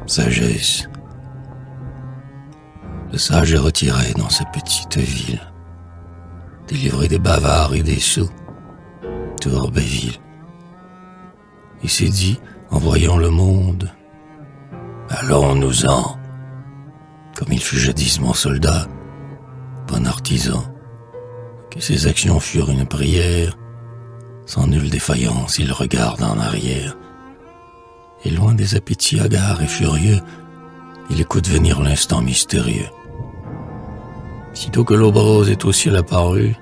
sagesse. Le sage est retiré dans sa petite ville, délivré des bavards et des sots, Tourbéville. Il s'est dit, en voyant le monde, allons-nous-en, comme il fut jadis mon soldat, bon artisan, que ses actions furent une prière, sans nulle défaillance il regarde en arrière, et loin des appétits hagards et furieux, il écoute venir l'instant mystérieux. Sitôt que l'aube rose est au ciel apparue,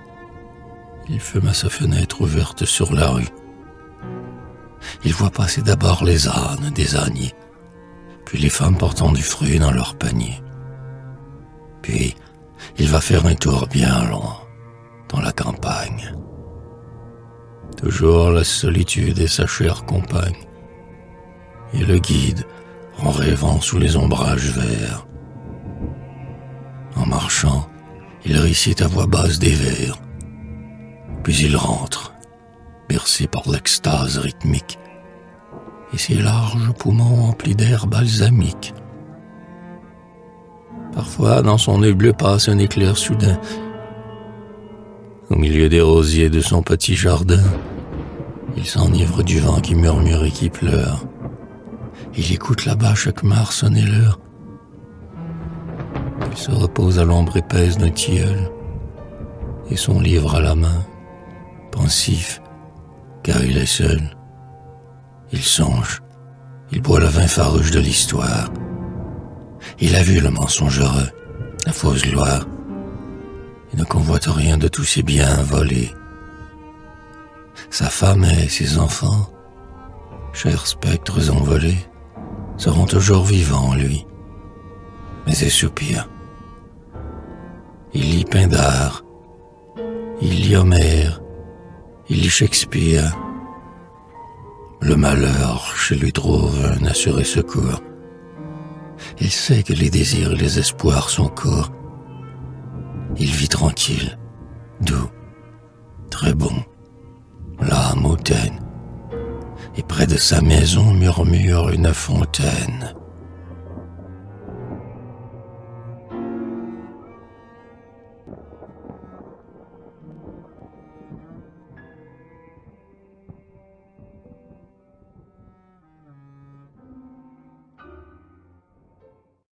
il fume à sa fenêtre ouverte sur la rue. Il voit passer d'abord les ânes des âniers, puis les femmes portant du fruit dans leur panier. Puis, il va faire un tour bien long, dans la campagne. Toujours la solitude est sa chère compagne, et le guide en rêvant sous les ombrages verts. En marchant, il récite à voix basse des vers, puis il rentre, bercé par l'extase rythmique, et ses larges poumons emplis d'air balsamique. Parfois, dans son œil bleu passe un éclair soudain. Au milieu des rosiers de son petit jardin, il s'enivre du vent qui murmure et qui pleure. Il écoute là-bas chaque mare sonner l'heure. Il se repose à l'ombre épaisse d'un tilleul, et son livre à la main, pensif, car il est seul. Il songe, il boit le vin farouche de l'histoire. Il a vu le mensonge heureux, la fausse gloire, et ne convoite rien de tous ses biens volés. Sa femme et ses enfants, chers spectres envolés, seront toujours vivants en lui, mais il soupire. Il lit Pindare, il lit Homère, il lit Shakespeare. Le malheur chez lui trouve un assuré secours. Il sait que les désirs et les espoirs sont courts. Il vit tranquille, doux, très bon, l'âme hautaine, et près de sa maison murmure une fontaine.